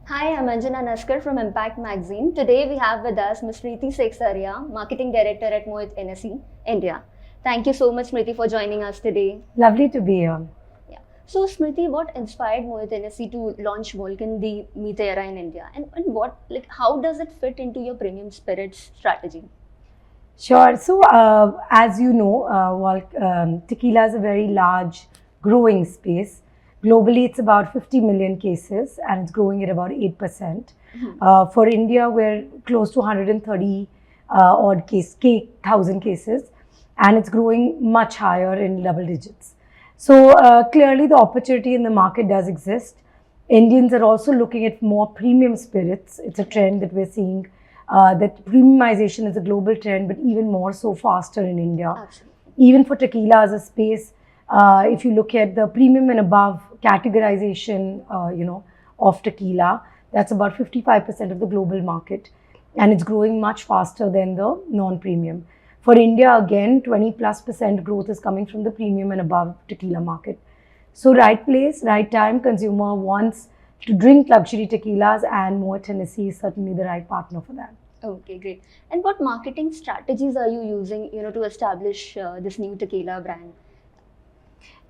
Hi, I'm Anjana Naskar from Impact Magazine. Today we have with us Smriti Sekhsaria, Marketing Director at Moët Hennessy, India. Thank you so much, Smriti, for joining us today. Lovely to be here. Yeah. So, Smriti, what inspired Moët Hennessy to launch Volcan the Meteora in India, and how does it fit into your premium spirits strategy? Sure. So, as you know, tequila is a very large growing space. Globally, it's about 50 million cases and it's growing at about 8%. For India, we're close to 130 thousand cases, and it's growing much higher in double digits. So, clearly, the opportunity in the market does exist. Indians are also looking at more premium spirits. It's a trend that we're seeing. That premiumization is a global trend, but even more so faster in India. Absolutely. Even for tequila as a space, if you look at the premium and above categorization, of tequila, that's about 55% of the global market, and it's growing much faster than the non-premium. For India, again, 20+% growth is coming from the premium and above tequila market. So, right place, right time, consumer wants to drink luxury tequilas, and Moët Hennessy is certainly the right partner for that. Okay, great. And what marketing strategies are you using, to establish this new tequila brand?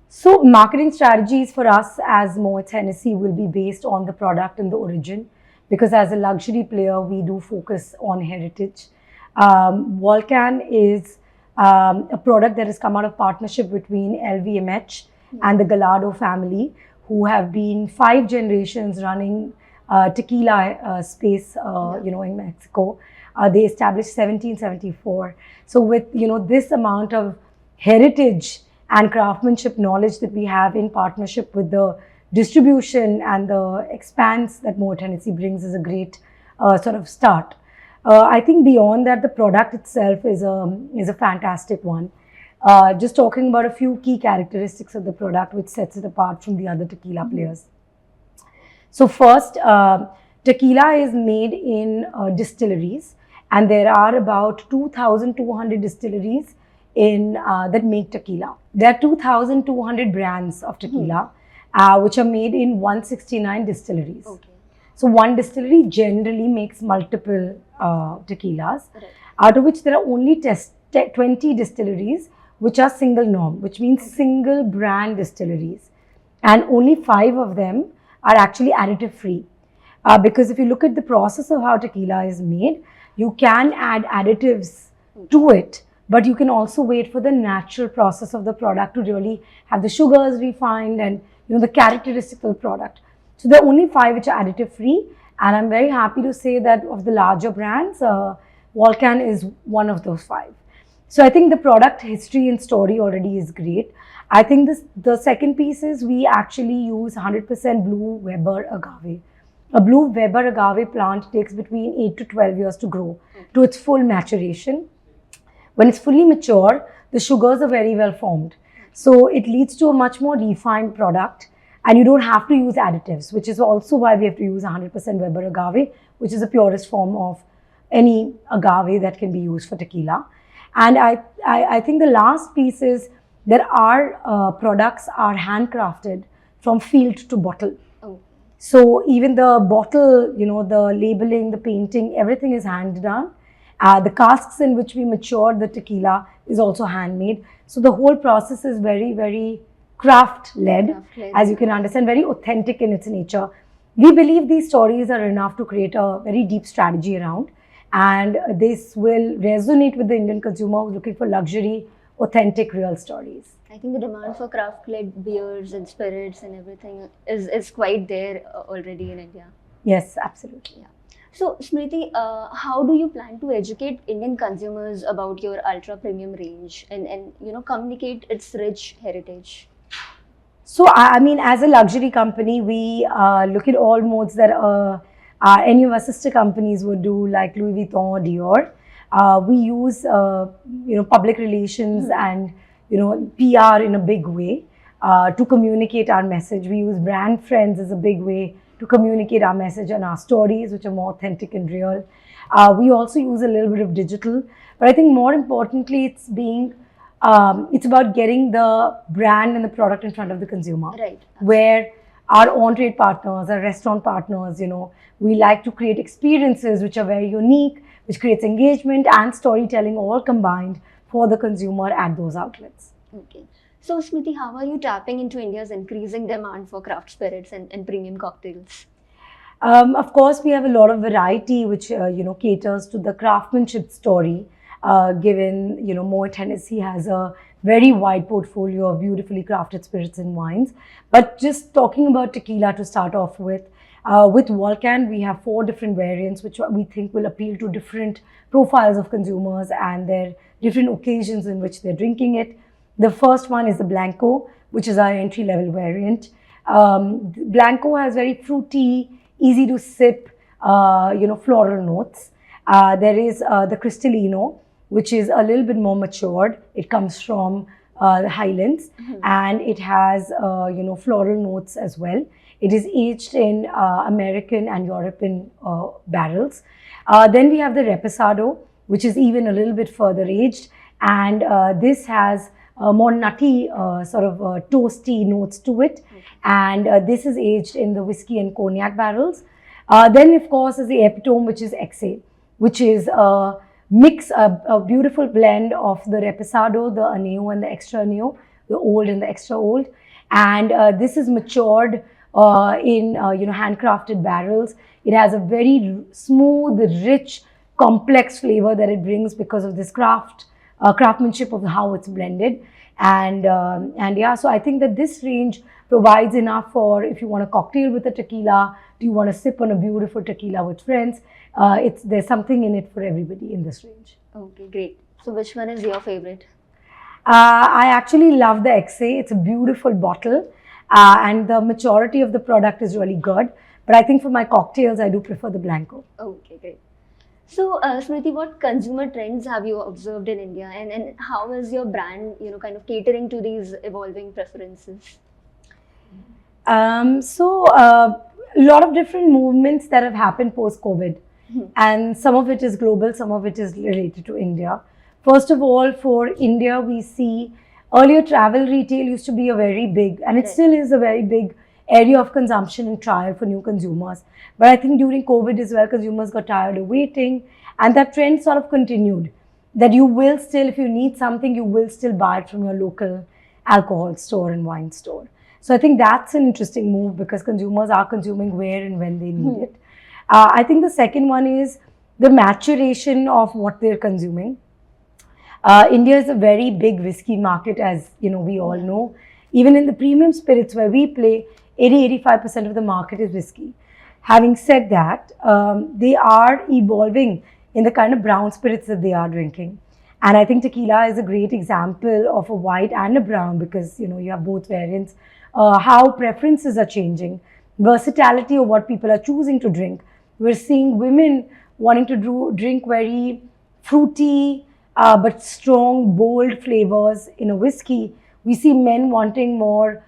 So, marketing strategies for us as Moët Hennessy will be based on the product and the origin, because as a luxury player, we do focus on heritage. Volcan is a product that has come out of partnership between LVMH and the Gallardo family, who have been 5 generations running tequila space, in Mexico. They established 1774. So with, this amount of heritage and craftsmanship knowledge that we have in partnership with the distribution and the expanse that Moët Hennessy brings is a great sort of start. I think beyond that, the product itself is a fantastic one. Just talking about a few key characteristics of the product which sets it apart from the other tequila players. So first, tequila is made in distilleries, and there are about 2,200 distilleries that make tequila. There are 2,200 brands of tequila which are made in 169 distilleries. Okay. So one distillery generally makes multiple tequilas, Right. out of which there are only 20 distilleries which are single norm, which means single brand distilleries. And only 5 of them are actually additive free. Because if you look at the process of how tequila is made, you can add additives to it, but you can also wait for the natural process of the product to really have the sugars refined and the characteristics of the product. So there are only 5 which are additive free, and I'm very happy to say that of the larger brands, Volcan is one of those 5. So I think the product history and story already is great. I think the second piece is we actually use 100% blue Weber agave. A blue Weber agave plant takes between 8 to 12 years to grow to its full maturation. When it's fully mature, the sugars are very well formed. So it leads to a much more refined product, and you don't have to use additives, which is also why we have to use 100% Weber agave, which is the purest form of any agave that can be used for tequila. And I think the last piece is that our products are handcrafted from field to bottle. Oh. So even the bottle, the labeling, the painting, everything is hand done. The casks in which we mature the tequila is also handmade. So the whole process is very, very craft-led, as you can understand, very authentic in its nature. We believe these stories are enough to create a very deep strategy around, and this will resonate with the Indian consumer who's looking for luxury, authentic, real stories. I think the demand for craft-led beers and spirits and everything is quite there already in India. Yes, absolutely. Yeah. So, Smriti, how do you plan to educate Indian consumers about your ultra-premium range and communicate its rich heritage? So, I mean, as a luxury company, we look at all modes that any of our sister companies would do, like Louis Vuitton or Dior. We use, public relations and, PR in a big way to communicate our message. We use brand friends as a big way to communicate our message and our stories, which are more authentic and real. We also use a little bit of digital, but I think more importantly, it's about getting the brand and the product in front of the consumer. Right. Where our on-trade partners, our restaurant partners, we like to create experiences which are very unique, which creates engagement and storytelling all combined for the consumer at those outlets. Okay. So, Smriti, how are you tapping into India's increasing demand for craft spirits and premium cocktails? Of course, we have a lot of variety which caters to the craftsmanship story. Given Moët Hennessy has a very wide portfolio of beautifully crafted spirits and wines. But just talking about tequila to start off with Volcan, we have 4 different variants which we think will appeal to different profiles of consumers and their different occasions in which they're drinking it. The first one is the Blanco, which is our entry-level variant. Blanco has very fruity, easy to sip, floral notes. There is the Cristalino, which is a little bit more matured. It comes from the Highlands, and it has floral notes as well. It is aged in American and European barrels. Then we have the Reposado, which is even a little bit further aged, and this has more nutty toasty notes to it. And this is aged in the whiskey and cognac barrels. Then of course is the epitome, which is XA, which is a beautiful blend of the Reposado, the Aneo and the Extra Aneo, the old and the extra old. And this is matured in handcrafted barrels. It has a very smooth, rich, complex flavor that it brings because of this craftsmanship of how it's blended. And yeah, so I think that this range provides enough for if you want a cocktail with a tequila, do you want to sip on a beautiful tequila with friends, there's something in it for everybody in this range. Okay, great. So which one is your favorite? I actually love the XA. It's a beautiful bottle and the maturity of the product is really good. But I think for my cocktails, I do prefer the Blanco. Okay, great. So, Smriti, what consumer trends have you observed in India, and how is your brand, kind of catering to these evolving preferences? A lot of different movements that have happened post-COVID, and some of it is global, some of it is related to India. First of all, for India, we see earlier travel retail used to be a very big, and it still is a very big area of consumption and trial for new consumers. But I think during COVID as well, consumers got tired of waiting, and that trend sort of continued. That you will still, if you need something, you will still buy it from your local alcohol store and wine store. So I think that's an interesting move because consumers are consuming where and when they need it. I think the second one is the maturation of what they're consuming. India is a very big whiskey market, as we all know. Even in the premium spirits where we play, 80-85% of the market is whiskey. Having said that, they are evolving in the kind of brown spirits that they are drinking. And I think tequila is a great example of a white and a brown because, you have both variants. How preferences are changing, versatility of what people are choosing to drink. We're seeing women wanting to drink very fruity but strong, bold flavors in a whiskey. We see men wanting more,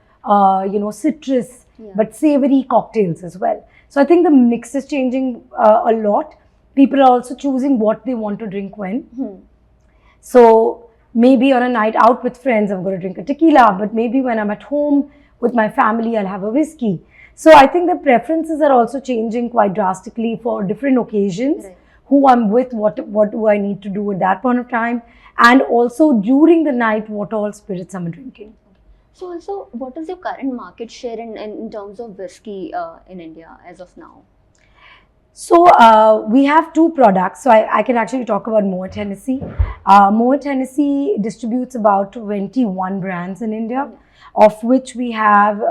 citrus, but savory cocktails as well. So I think the mix is changing a lot. People are also choosing what they want to drink when. So maybe on a night out with friends, I'm going to drink a tequila, but maybe when I'm at home with my family, I'll have a whiskey. So I think the preferences are also changing quite drastically for different occasions. Right. Who I'm with, what do I need to do at that point of time, and also during the night, what all spirits I'm drinking. So also, what is your current market share in terms of whiskey in India as of now? So we have 2 products. So I can actually talk about Moët Hennessy. Moët Hennessy distributes about 21 brands in India, of which we have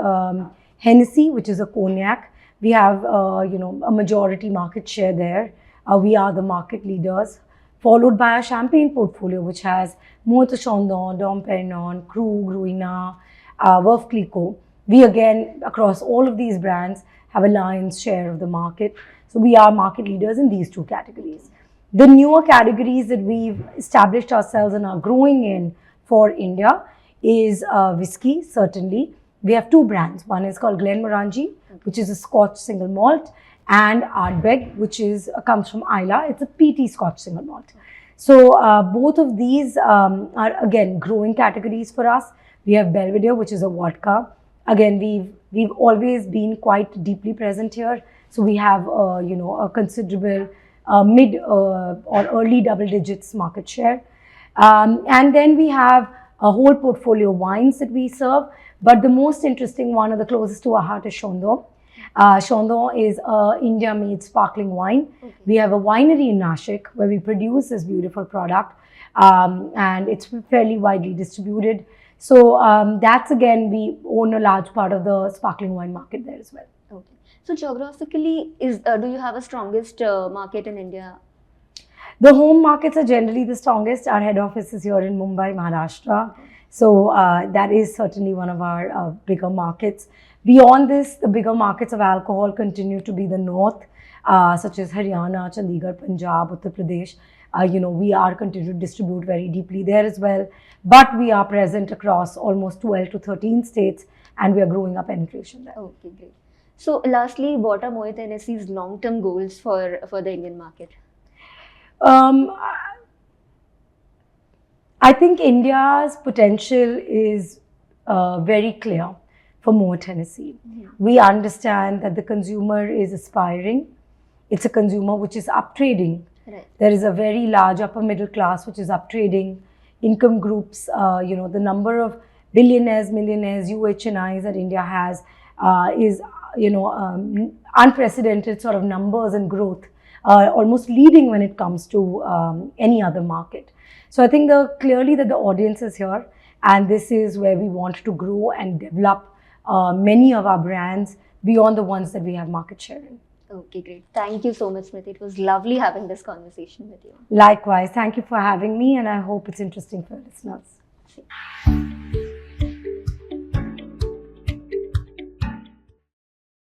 Hennessy, which is a cognac. We have a majority market share there. We are the market leaders, followed by our champagne portfolio, which has Moët Chandon, Dom Perignon, Krug, Ruina, Veuve Clicquot. We again, across all of these brands, have a lion's share of the market. So we are market leaders in these 2 categories. The newer categories that we've established ourselves and are growing in for India is whiskey, certainly. We have 2 brands. One is called Glenmorangie, which is a Scotch single malt, and Ardbeg, which comes from Islay. It's a peaty Scotch single malt. So both of these are again growing categories for us. We have Belvedere, which is a vodka. Again, we've we've always been quite deeply present here. So we have, a considerable mid or early double digits market share. And then we have a whole portfolio of wines that we serve. But the most interesting one, or the closest to our heart, is Chandon. Chandon is a India-made sparkling wine. Okay. We have a winery in Nashik where we produce this beautiful product, and it's fairly widely distributed. So that's, again, we own a large part of the sparkling wine market there as well. Okay. So geographically, do you have a strongest market in India? The home markets are generally the strongest. Our head office is here in Mumbai, Maharashtra. So that is certainly one of our bigger markets. Beyond this, the bigger markets of alcohol continue to be the north, such as Haryana, Chandigarh, Punjab, Uttar Pradesh. We are continuing to distribute very deeply there as well. But we are present across almost 12 to 13 states, and we are growing our penetration there. Okay, great. So lastly, what are Moët Hennessy's long-term goals for the Indian market? I think India's potential is very clear for Moët Hennessy. We understand that the consumer is aspiring. It's a consumer which is uptrading. Right. There is a very large upper middle class which is uptrading. Income groups, the number of billionaires, millionaires, UHNIs that India has is, unprecedented sort of numbers and growth, almost leading when it comes to any other market. So I think clearly that the audience is here, and this is where we want to grow and develop many of our brands beyond the ones that we have market share in. Okay, great. Thank you so much, Smriti. It was lovely having this conversation with you. Likewise, thank you for having me, and I hope it's interesting for listeners.